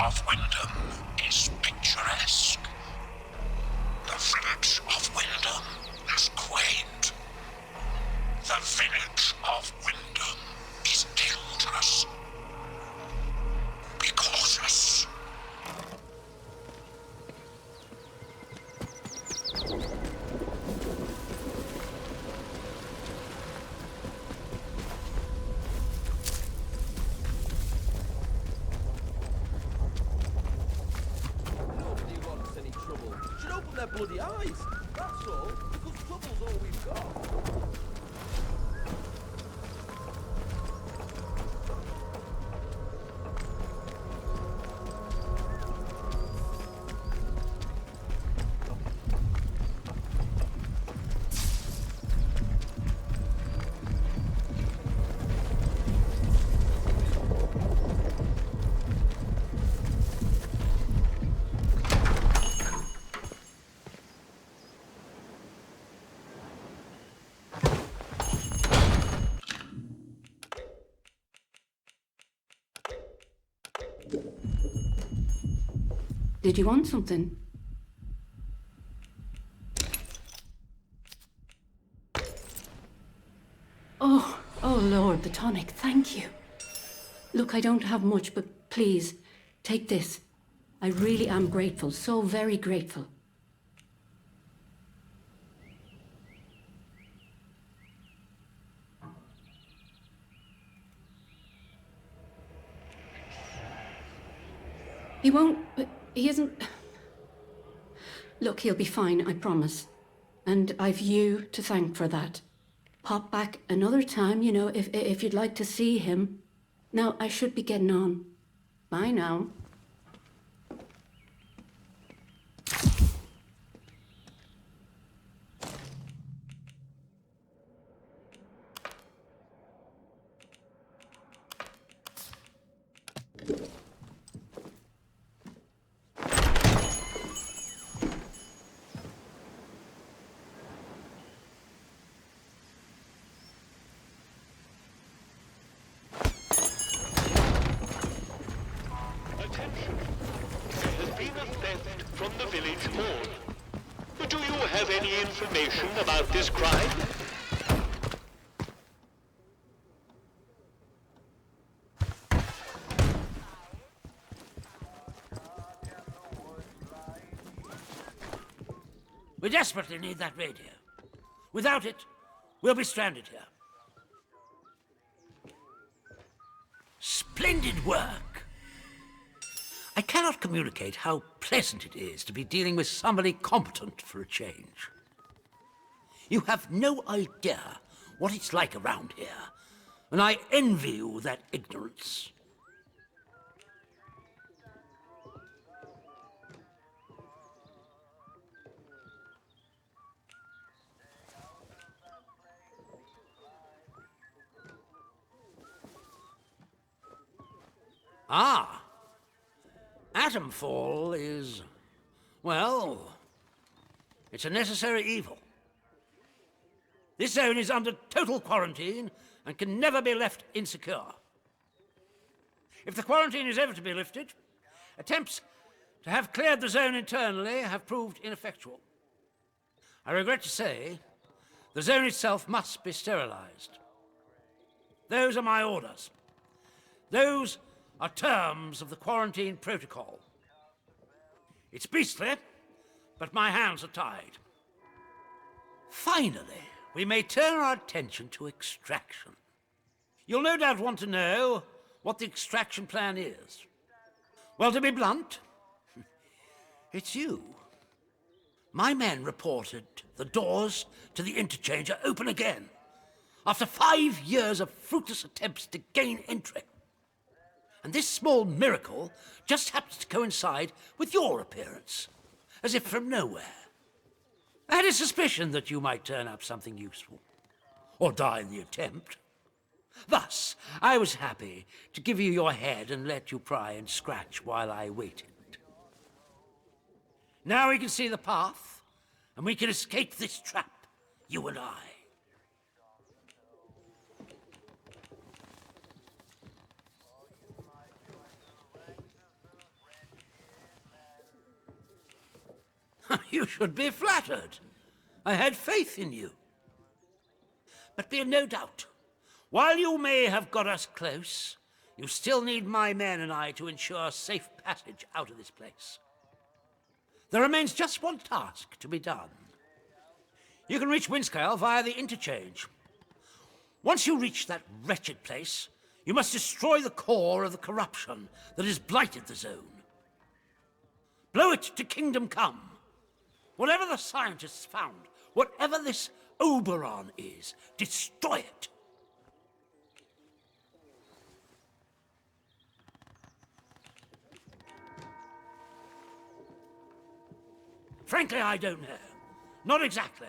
of Wyndham is picturesque. The village of Wyndham is quaint. The village of Wyndham is dangerous. Be cautious. Nobody wants any trouble. Should open their bloody eyes. That's all, because trouble's all we've got. Did you want something? Oh Lord, the tonic, thank you. Look, I don't have much, but please, take this. I really am grateful, so very grateful. He won't, he isn't... Look, he'll be fine, I promise. And I've you to thank for that. Pop back another time, you know, if you'd like to see him. Now, I should be getting on. Bye now. Attention! There has been a theft from the village hall. Do you have any information about this crime? We desperately need that radio. Without it, we'll be stranded here. Splendid work! I cannot communicate how pleasant it is to be dealing with somebody competent for a change. You have no idea what it's like around here, and I envy you that ignorance. Ah, Atomfall is, well, it's a necessary evil. This zone is under total quarantine and can never be left insecure. If the quarantine is ever to be lifted, attempts to have cleared the zone internally have proved ineffectual. I regret to say, the zone itself must be sterilized. Those are my orders. Those are terms of the quarantine protocol. It's beastly, but my hands are tied. Finally, we may turn our attention to extraction. You'll no doubt want to know what the extraction plan is. Well, to be blunt, it's you. My men reported the doors to the interchange are open again, after 5 years of fruitless attempts to gain entry. And this small miracle just happens to coincide with your appearance, as if from nowhere. I had a suspicion that you might turn up something useful, or die in the attempt. Thus, I was happy to give you your head and let you pry and scratch while I waited. Now we can see the path, and we can escape this trap, you and I. You should be flattered. I had faith in you. But be in no doubt, while you may have got us close, you still need my men and I to ensure safe passage out of this place. There remains just one task to be done. You can reach Windscale via the interchange. Once you reach that wretched place, you must destroy the core of the corruption that has blighted the zone. Blow it to kingdom come. Whatever the scientists found, whatever this Oberon is, destroy it. Frankly, I don't know. Not exactly.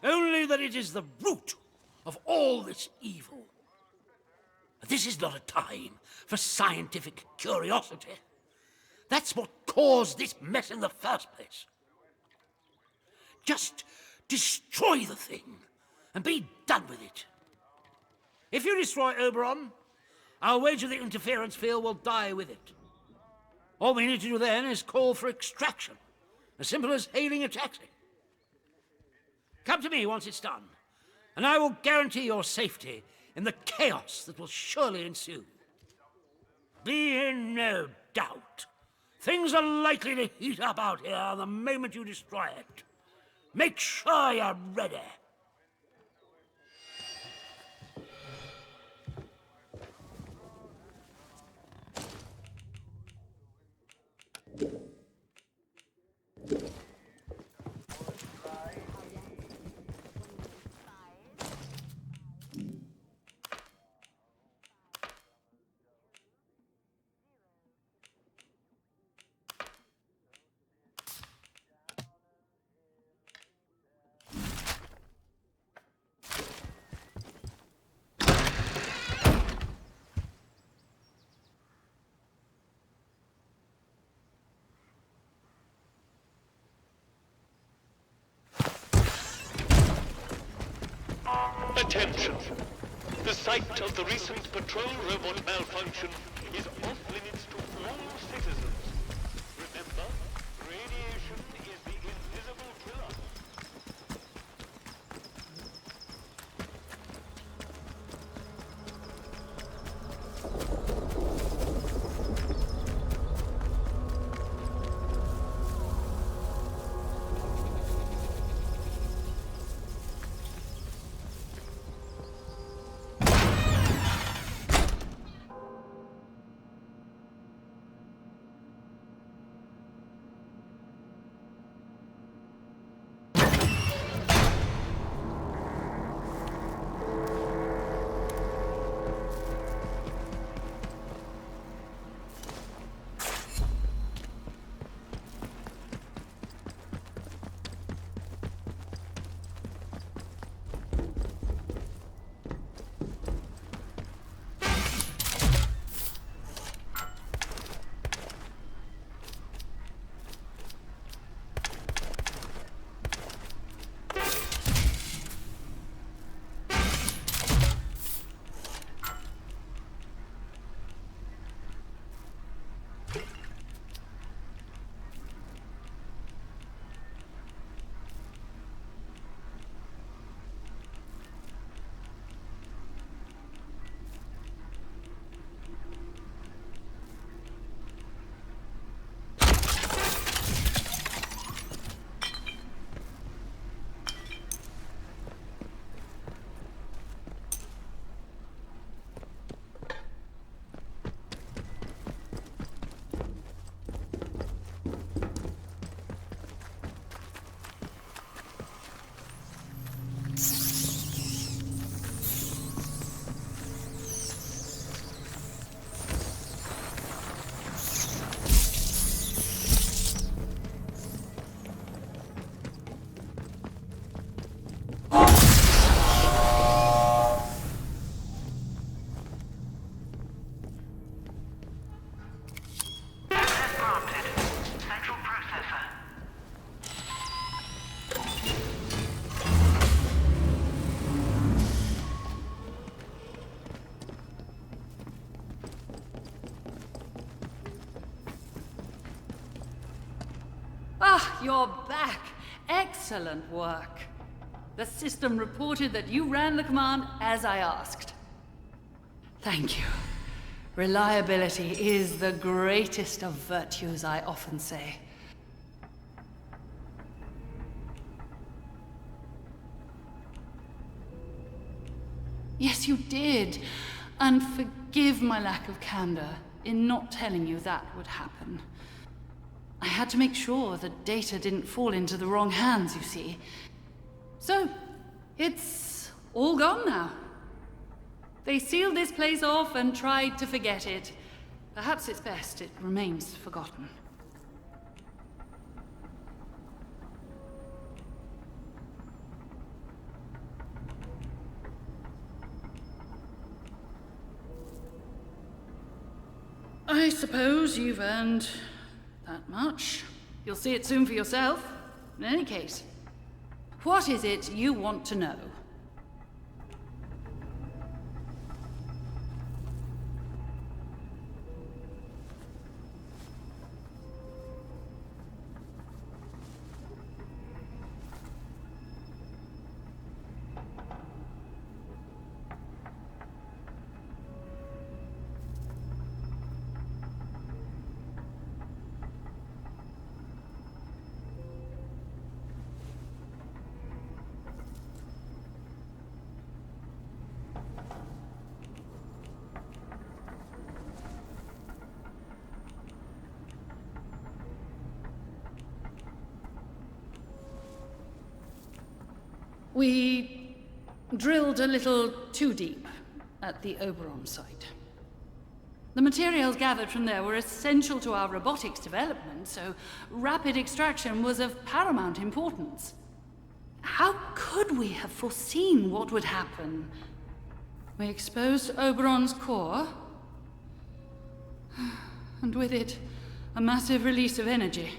Only that it is the root of all this evil. But this is not a time for scientific curiosity. That's what caused this mess in the first place. Just destroy the thing and be done with it. If you destroy Oberon, I'll wager the interference field will die with it. All we need to do then is call for extraction. As simple as hailing a taxi. Come to me once it's done, and I will guarantee your safety in the chaos that will surely ensue. Be in no doubt. Things are likely to heat up out here the moment you destroy it. Make sure you're ready. Attention! The site of the recent patrol robot malfunction is off limits to all citizens. Remember, radiation is the invisible killer. Ah, you're back. Excellent work. The system reported that you ran the command as I asked. Thank you. Reliability is the greatest of virtues, I often say. Yes, you did. And forgive my lack of candor in not telling you that would happen. I had to make sure the data didn't fall into the wrong hands, you see. So, it's all gone now. They sealed this place off and tried to forget it. Perhaps it's best it remains forgotten. I suppose you've earned that much. You'll see it soon for yourself. In any case, what is it you want to know? We drilled a little too deep at the Oberon site. The materials gathered from there were essential to our robotics development, so rapid extraction was of paramount importance. How could we have foreseen what would happen? We exposed Oberon's core, and with it, a massive release of energy,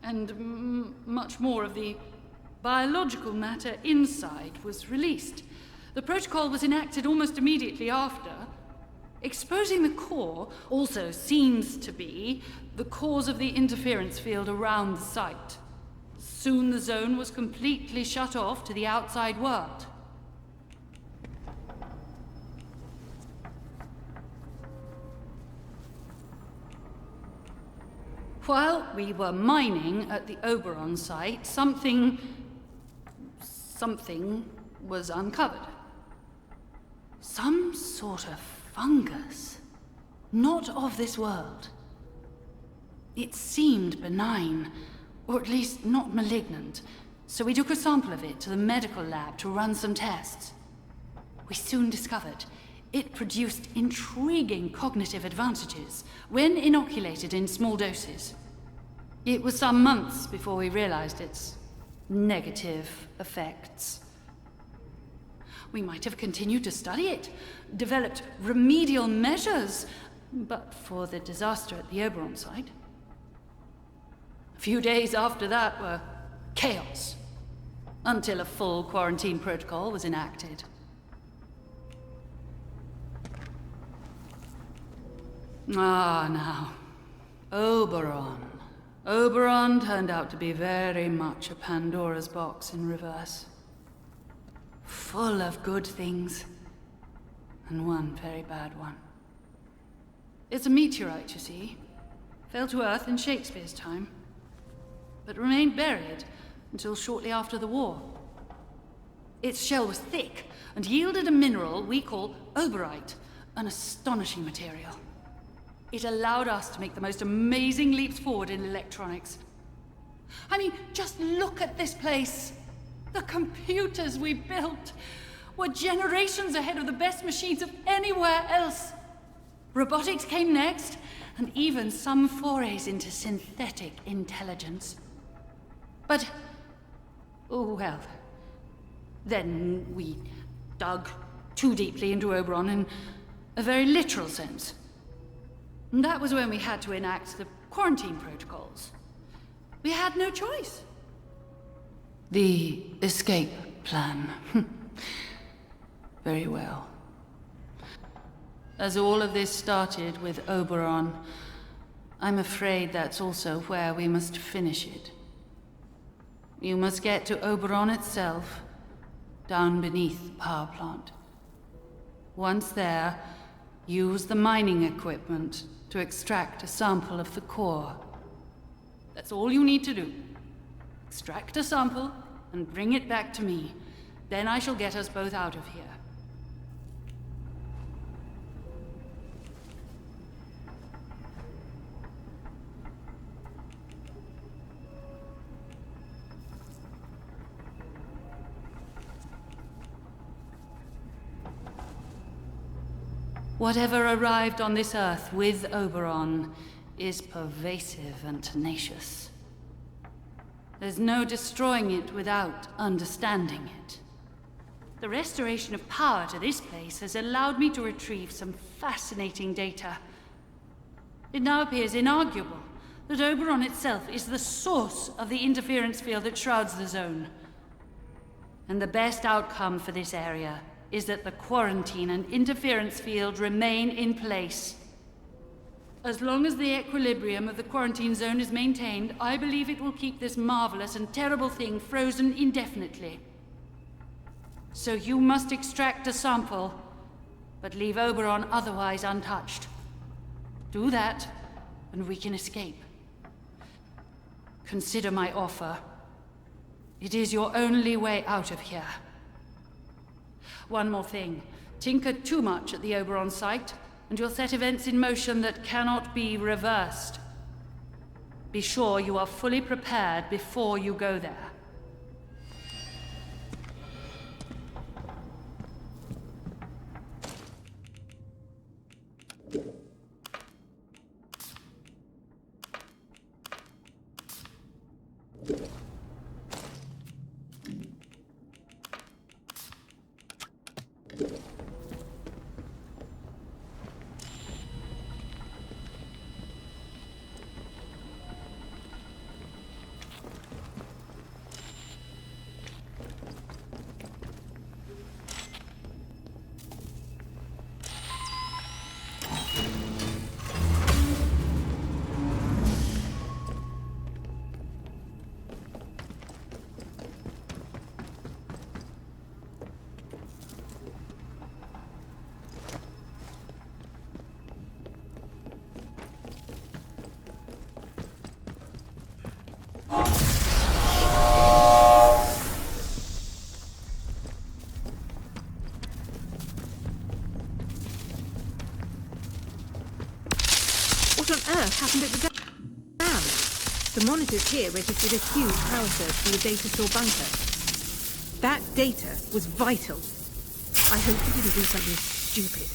and much more of the biological matter inside was released. The protocol was enacted almost immediately after. Exposing the core also seems to be the cause of the interference field around the site. Soon the zone was completely shut off to the outside world. While we were mining at the Oberon site, something was uncovered. Some sort of fungus. Not of this world. It seemed benign, or at least not malignant, so we took a sample of it to the medical lab to run some tests. We soon discovered it produced intriguing cognitive advantages when inoculated in small doses. It was some months before we realized its negative effects. We might have continued to study it, developed remedial measures, but for the disaster at the Oberon site. A few days after that were chaos, until a full quarantine protocol was enacted. Ah, now, Oberon. Oberon turned out to be very much a Pandora's box in reverse. Full of good things, and one very bad one. It's a meteorite, you see. Fell to Earth in Shakespeare's time, but remained buried until shortly after the war. Its shell was thick and yielded a mineral we call oberite, an astonishing material. It allowed us to make the most amazing leaps forward in electronics. I mean, just look at this place. The computers we built were generations ahead of the best machines of anywhere else. Robotics came next, and even some forays into synthetic intelligence. But, oh well, then we dug too deeply into Oberon in a very literal sense. And that was when we had to enact the quarantine protocols. We had no choice. The escape plan. Very well. As all of this started with Oberon, I'm afraid that's also where we must finish it. You must get to Oberon itself, down beneath the power plant. Once there, use the mining equipment to extract a sample of the core. That's all you need to do. Extract a sample and bring it back to me. Then I shall get us both out of here. Whatever arrived on this Earth with Oberon is pervasive and tenacious. There's no destroying it without understanding it. The restoration of power to this place has allowed me to retrieve some fascinating data. It now appears inarguable that Oberon itself is the source of the interference field that shrouds the zone. And the best outcome for this area is that the quarantine and interference field remain in place. As long as the equilibrium of the quarantine zone is maintained, I believe it will keep this marvelous and terrible thing frozen indefinitely. So you must extract a sample, but leave Oberon otherwise untouched. Do that, and we can escape. Consider my offer. It is your only way out of here. One more thing. Tinker too much at the Oberon site, and you'll set events in motion that cannot be reversed. Be sure you are fully prepared before you go there. What on earth happened at the dam? The monitors here registered a huge power surge from the data store bunker. That data was vital. I hope you didn't do something stupid.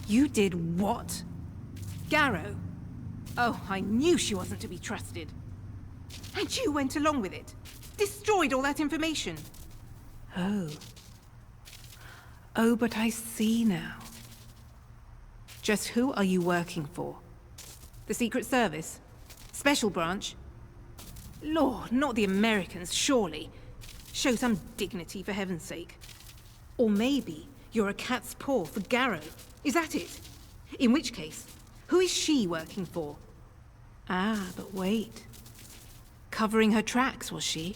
You did what? Garrow? Oh, I knew she wasn't to be trusted. And you went along with it. Destroyed all that information. Oh. Oh, but I see now. Just who are you working for? The Secret Service? Special branch? Lord, not the Americans, surely. Show some dignity, for heaven's sake. Or maybe you're a cat's paw for Garrow. Is that it? In which case, who is she working for? Ah, but wait. Covering her tracks, was she?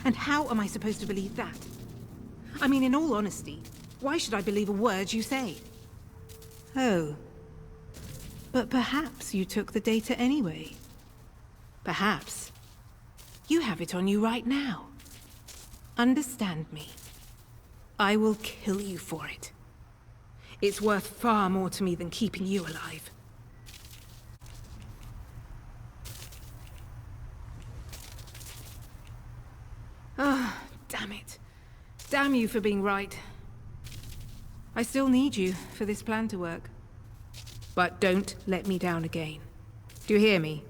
And how am I supposed to believe that? I mean, in all honesty, why should I believe a word you say? Oh. But perhaps you took the data anyway. Perhaps. You have it on you right now. Understand me. I will kill you for it. It's worth far more to me than keeping you alive. Ah, damn it. Damn you for being right. I still need you for this plan to work. But don't let me down again. Do you hear me?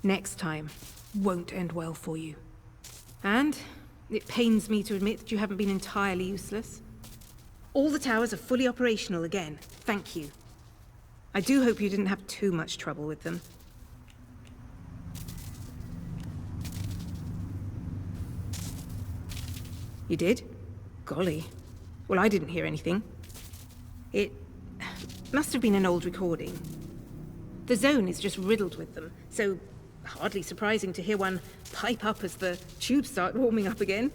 Next time won't end well for you. And it pains me to admit that you haven't been entirely useless. All the towers are fully operational again. Thank you. I do hope you didn't have too much trouble with them. You did? Golly. Well, I didn't hear anything. It must have been an old recording. The zone is just riddled with them, so hardly surprising to hear one pipe up as the tubes start warming up again.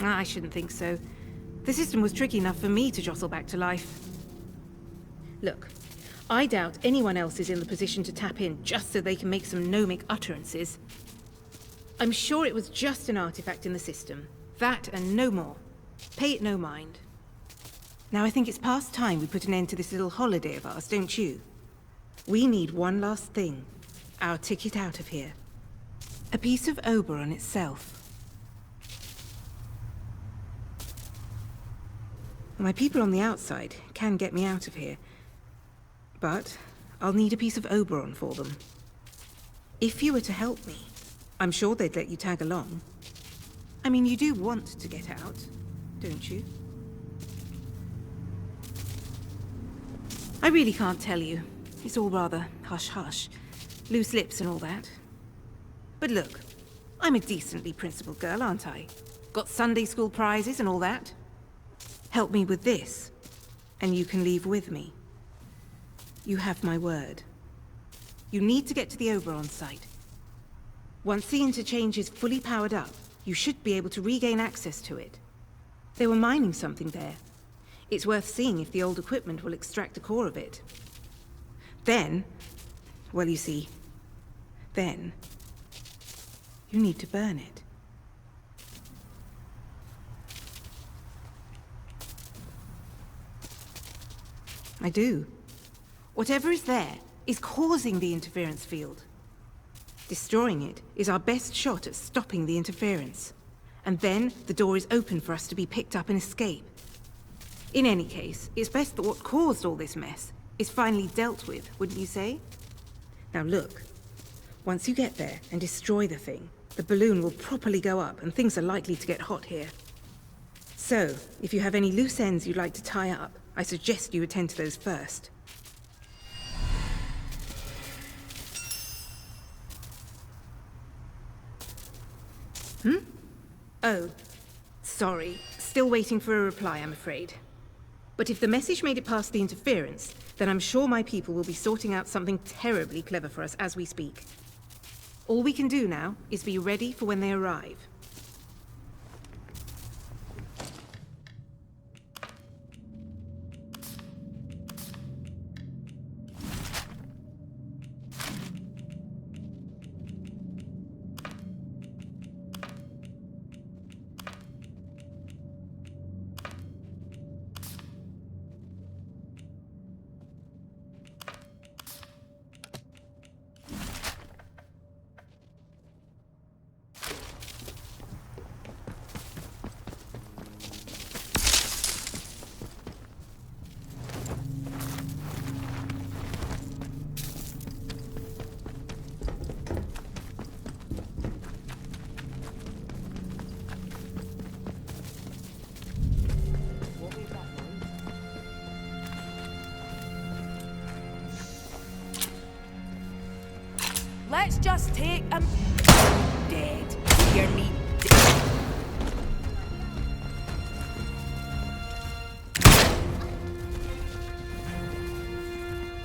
I shouldn't think so. The system was tricky enough for me to jostle back to life. Look, I doubt anyone else is in the position to tap in just so they can make some gnomic utterances. I'm sure it was just an artifact in the system. That and no more. Pay it no mind. Now I think it's past time we put an end to this little holiday of ours, don't you? We need one last thing. Our ticket out of here. A piece of Oberon itself. My people on the outside can get me out of here. But I'll need a piece of Oberon for them. If you were to help me, I'm sure they'd let you tag along. I mean, you do want to get out, don't you? I really can't tell you. It's all rather hush-hush. Loose lips and all that. But look, I'm a decently principled girl, aren't I? Got Sunday school prizes and all that. Help me with this, and you can leave with me. You have my word. You need to get to the Oberon site. Once the interchange is fully powered up, you should be able to regain access to it. They were mining something there. It's worth seeing if the old equipment will extract a core of it. Then, well, you see, then, you need to burn it. I do. Whatever is there is causing the interference field. Destroying it is our best shot at stopping the interference. And then the door is open for us to be picked up and escape. In any case, it's best that what caused all this mess is finally dealt with, wouldn't you say? Now look, once you get there and destroy the thing, the balloon will properly go up and things are likely to get hot here. So, if you have any loose ends you'd like to tie up, I suggest you attend to those first. Oh, sorry. Still waiting for a reply, I'm afraid. But if the message made it past the interference, then I'm sure my people will be sorting out something terribly clever for us as we speak. All we can do now is be ready for when they arrive. Let's just take him dead. Hear me? Dead.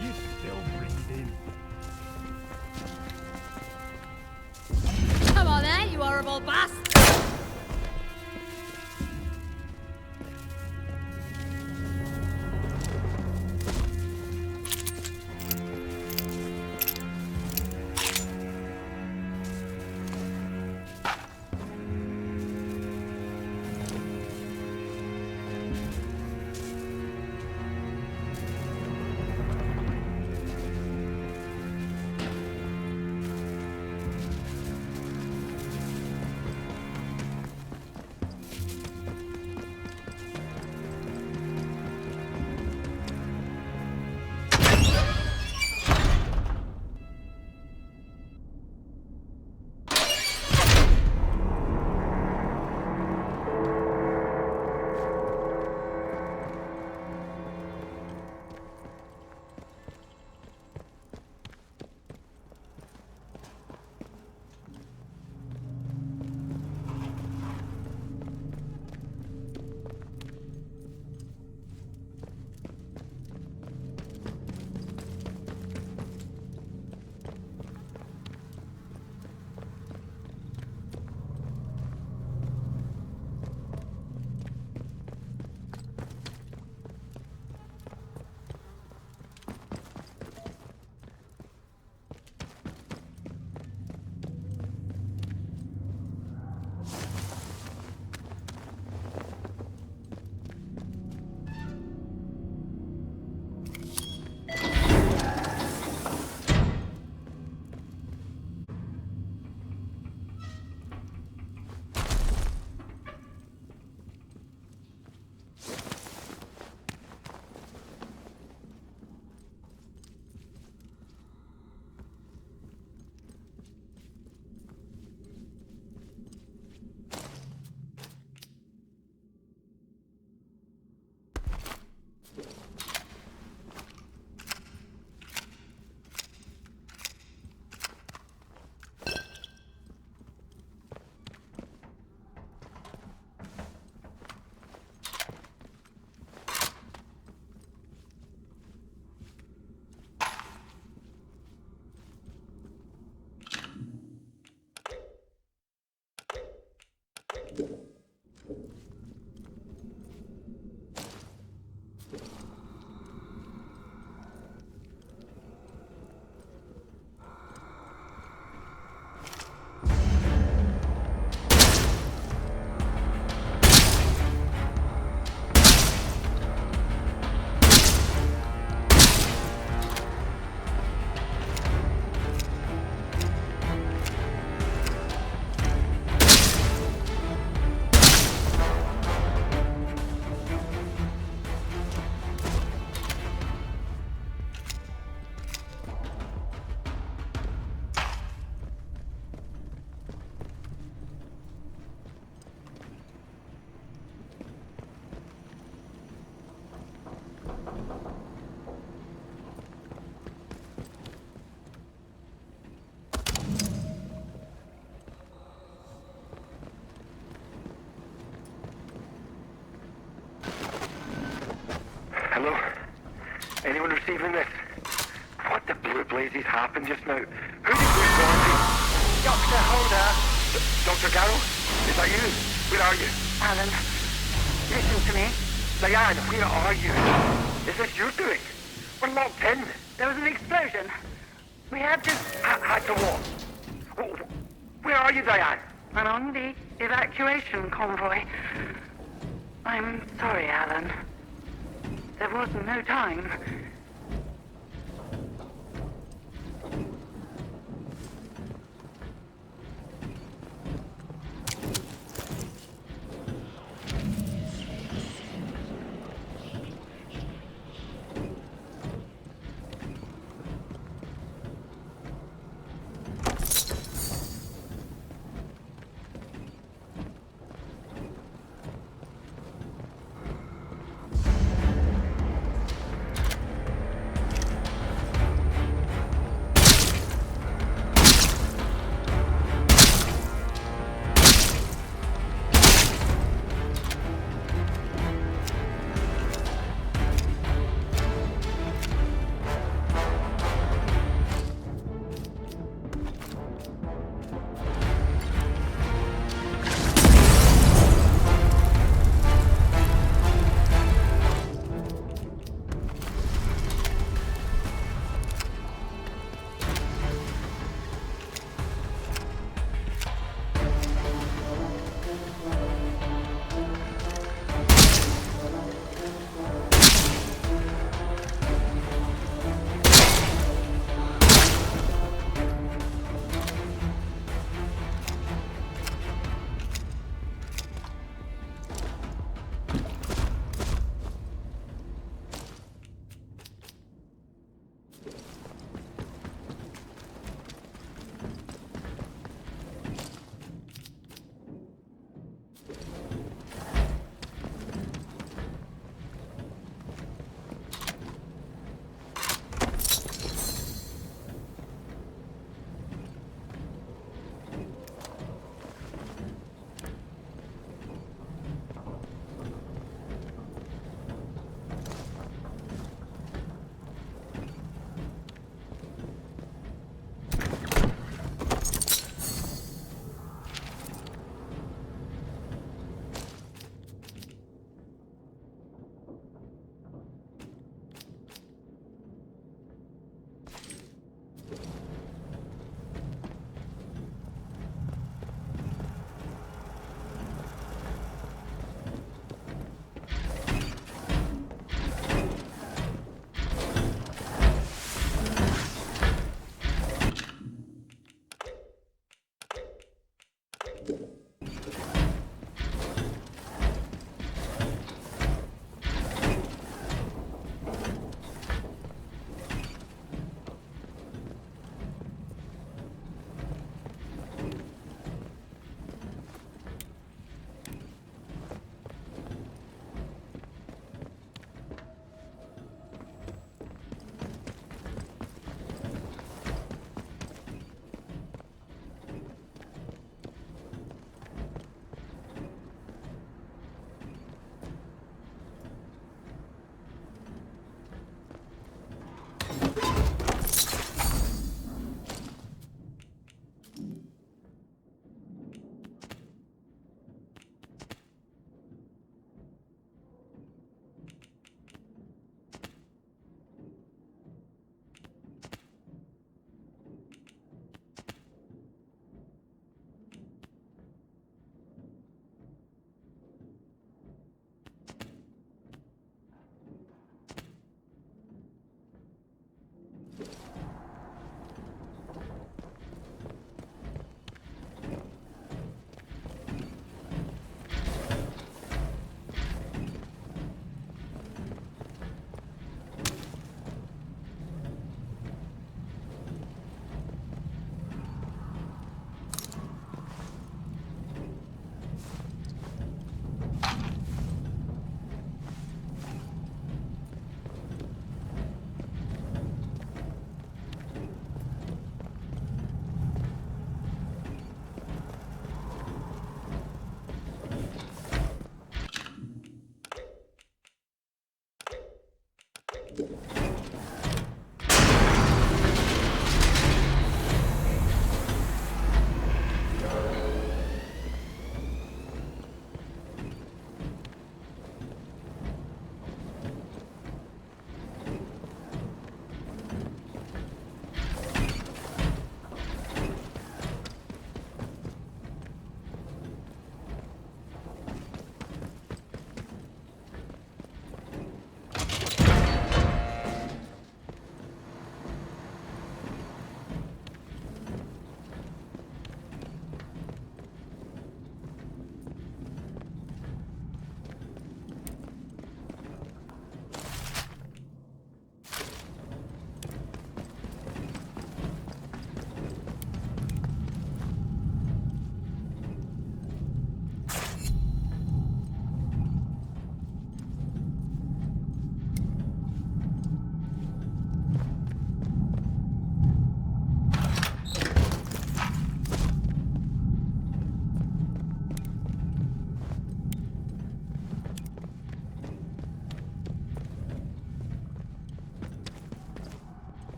You still breathing? Come on then, you horrible bastard! happened just now? Who did you quarantine? Doctor, hold her. Dr. Garrow? Is that you? Where are you? Alan, listen to me. Diane, where are you? Is this your doing? We're locked in. There was an explosion. We had to... Had to what? Where are you, Diane? I'm on the evacuation convoy. I'm sorry, Alan. There was no time.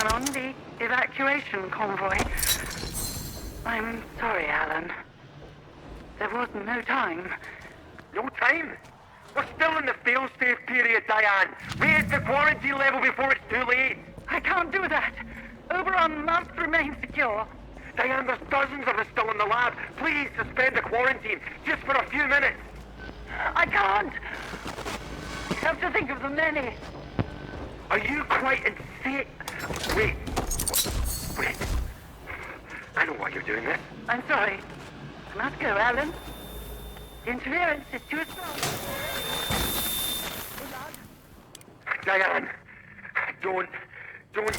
and on the evacuation convoy. I'm sorry, Alan. There was no time. No time? We're still in the fail-safe period, Diane. Raise the quarantine level before it's too late. I can't do that. Oberon must remain secure. Diane, there's dozens of us still in the lab. Please suspend the quarantine, just for a few minutes. I can't. I have to think of the many. Are you quite insane? Wait. Wait. I know why you're doing this. I'm sorry. I must go, Alan. The interference is too strong. Diane, don't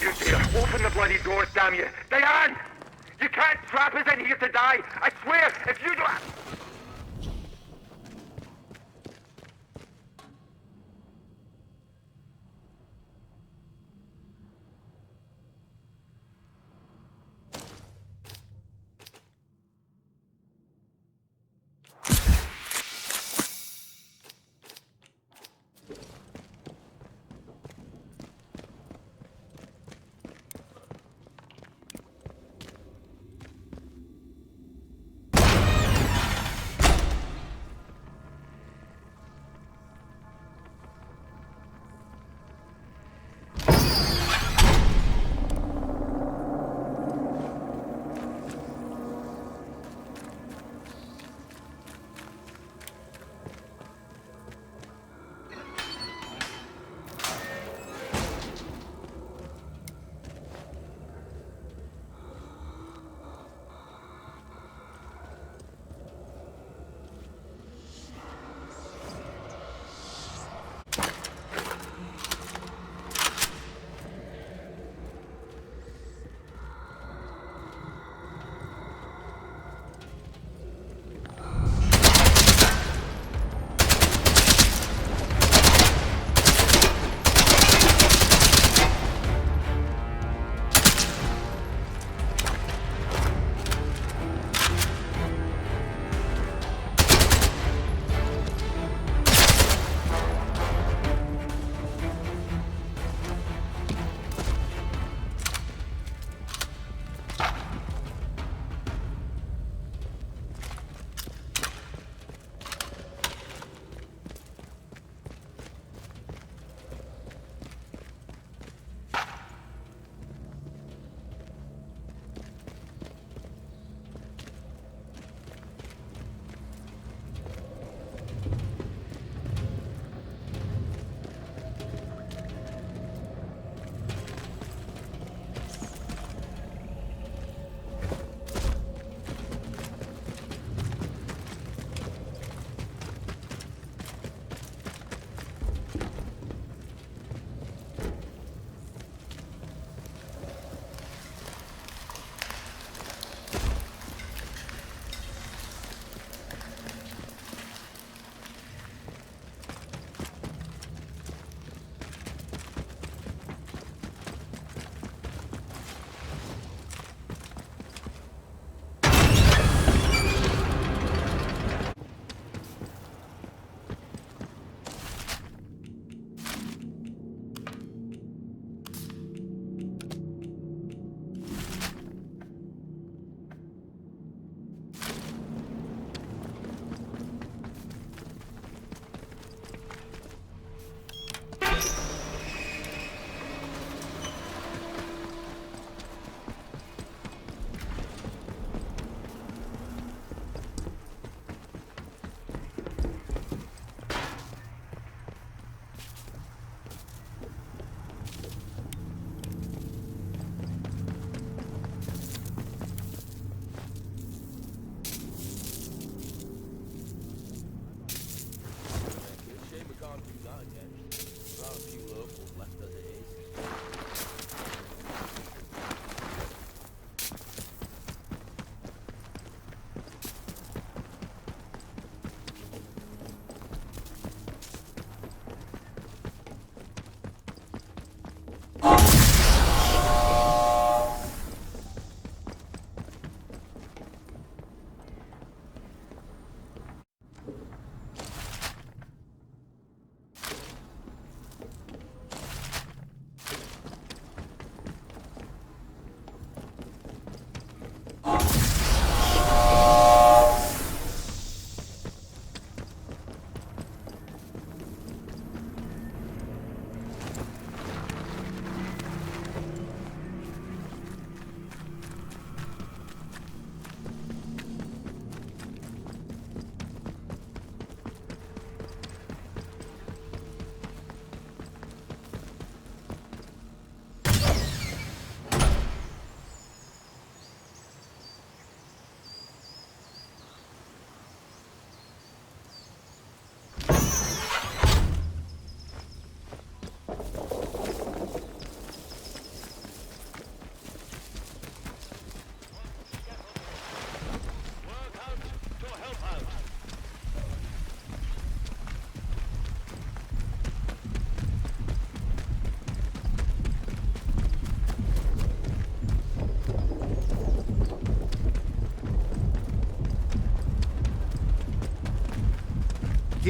you dare open the bloody doors, damn you. Diane! You can't trap us in here to die. I swear, if you don't...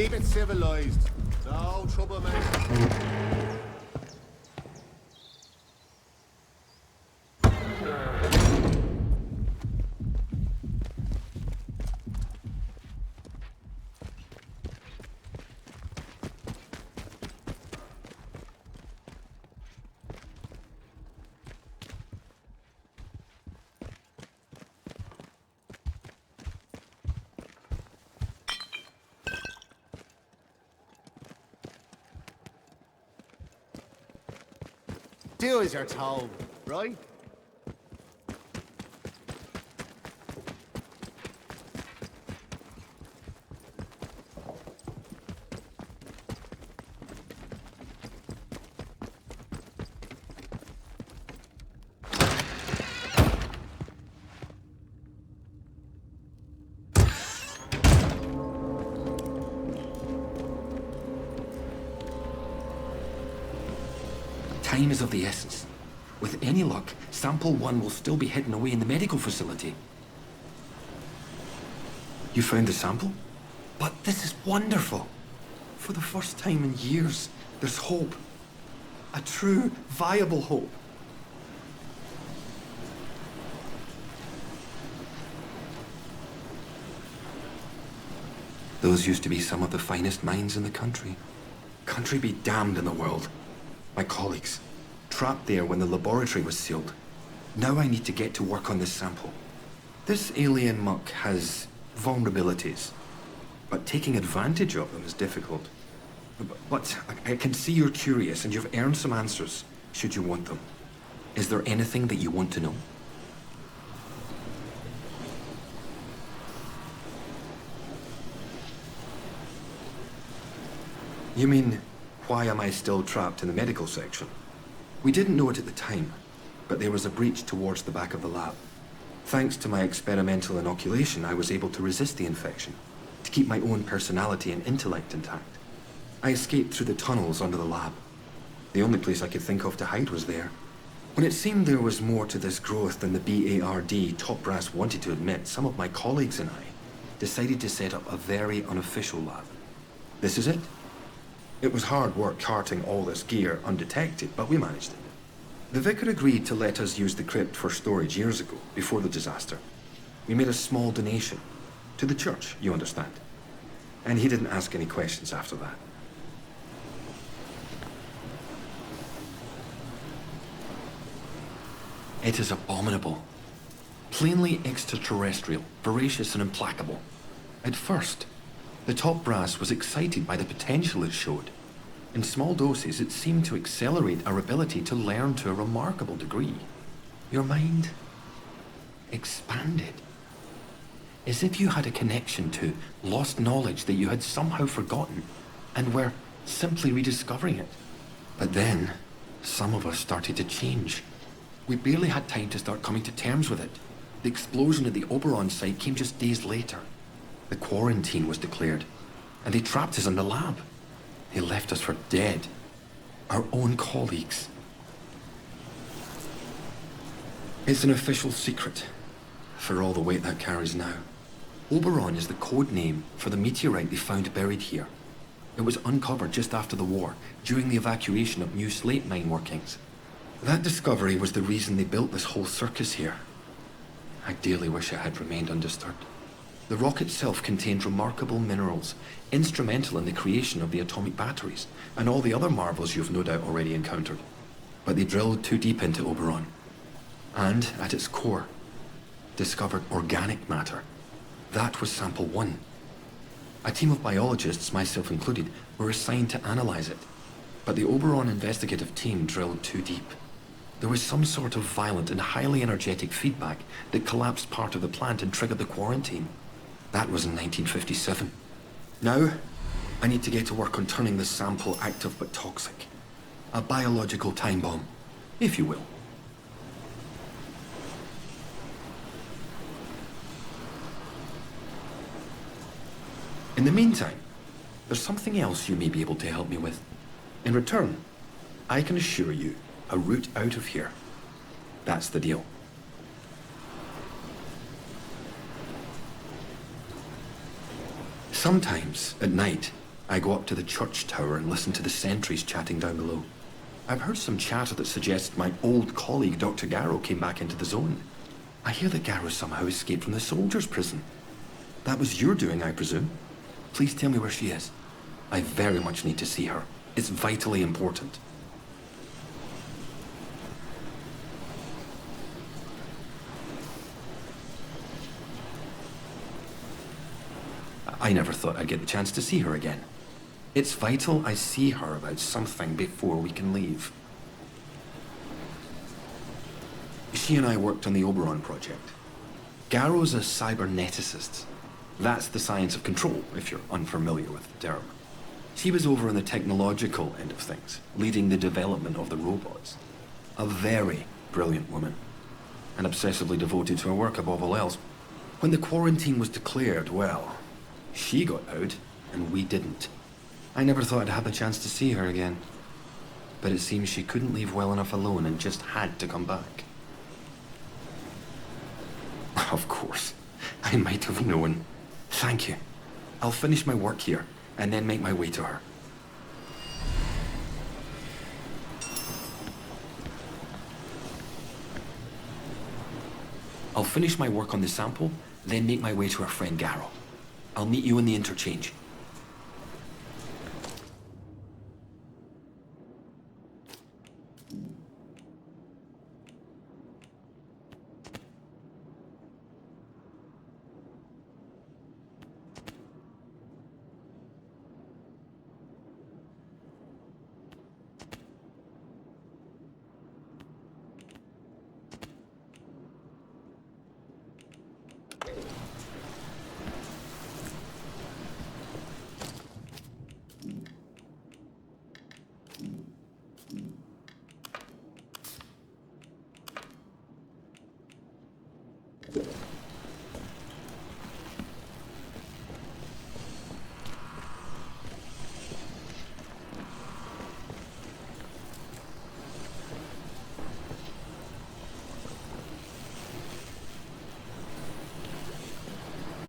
Keep it civilized. No trouble, mate. Do as you're told, right? Time is of the essence. With any luck, Sample 1 will still be hidden away in the medical facility. You found the sample? But this is wonderful! For the first time in years, there's hope. A true, viable hope. Those used to be some of the finest minds in the country. Country be damned in the world. My colleagues, trapped there when the laboratory was sealed. Now I need to get to work on this sample. This alien muck has vulnerabilities, but taking advantage of them is difficult. But I can see you're curious and you've earned some answers, should you want them. Is there anything that you want to know? You mean, why am I still trapped in the medical section? We didn't know it at the time, but there was a breach towards the back of the lab. Thanks to my experimental inoculation, I was able to resist the infection, to keep my own personality and intellect intact. I escaped through the tunnels under the lab. The only place I could think of to hide was there. When it seemed there was more to this growth than the BARD top brass wanted to admit, some of my colleagues and I decided to set up a very unofficial lab. This is it. It was hard work carting all this gear undetected, but we managed it. The vicar agreed to let us use the crypt for storage years ago, before the disaster. We made a small donation. To the church, you understand. And he didn't ask any questions after that. It is abominable. Plainly extraterrestrial, voracious and implacable. At first, the top brass was excited by the potential it showed. In small doses, it seemed to accelerate our ability to learn to a remarkable degree. Your mind expanded. As if you had a connection to lost knowledge that you had somehow forgotten and were simply rediscovering it. But then, some of us started to change. We barely had time to start coming to terms with it. The explosion at the Oberon site came just days later. The quarantine was declared, and they trapped us in the lab. They left us for dead. Our own colleagues. It's an official secret, for all the weight that carries now. Oberon is the code name for the meteorite they found buried here. It was uncovered just after the war, during the evacuation of new slate mine workings. That discovery was the reason they built this whole circus here. I dearly wish it had remained undisturbed. The rock itself contained remarkable minerals, instrumental in the creation of the atomic batteries, and all the other marvels you've no doubt already encountered. But they drilled too deep into Oberon, and, at its core, discovered organic matter. That was Sample 1. A team of biologists, myself included, were assigned to analyze it. But the Oberon investigative team drilled too deep. There was some sort of violent and highly energetic feedback that collapsed part of the plant and triggered the quarantine. That was in 1957. Now, I need to get to work on turning this sample active but toxic. A biological time bomb, if you will. In the meantime, there's something else you may be able to help me with. In return, I can assure you a route out of here. That's the deal. Sometimes, at night, I go up to the church tower and listen to the sentries chatting down below. I've heard some chatter that suggests my old colleague Dr. Garrow came back into the zone. I hear that Garrow somehow escaped from the soldiers' prison. That was your doing, I presume? Please tell me where she is. I very much need to see her. It's vitally important. I never thought I'd get the chance to see her again. It's vital I see her about something before we can leave. She and I worked on the Oberon project. Garrow's a cyberneticist. That's the science of control, if you're unfamiliar with the term. She was over on the technological end of things, leading the development of the robots. A very brilliant woman, and obsessively devoted to her work above all else. When the quarantine was declared, well, she got out, and we didn't. I never thought I'd have the chance to see her again. But it seems she couldn't leave well enough alone and just had to come back. Of course. I might have known. Thank you. I'll finish my work here, and then make my way to her. I'll finish my work on the sample, then make my way to our friend Garrow. I'll meet you in the interchange.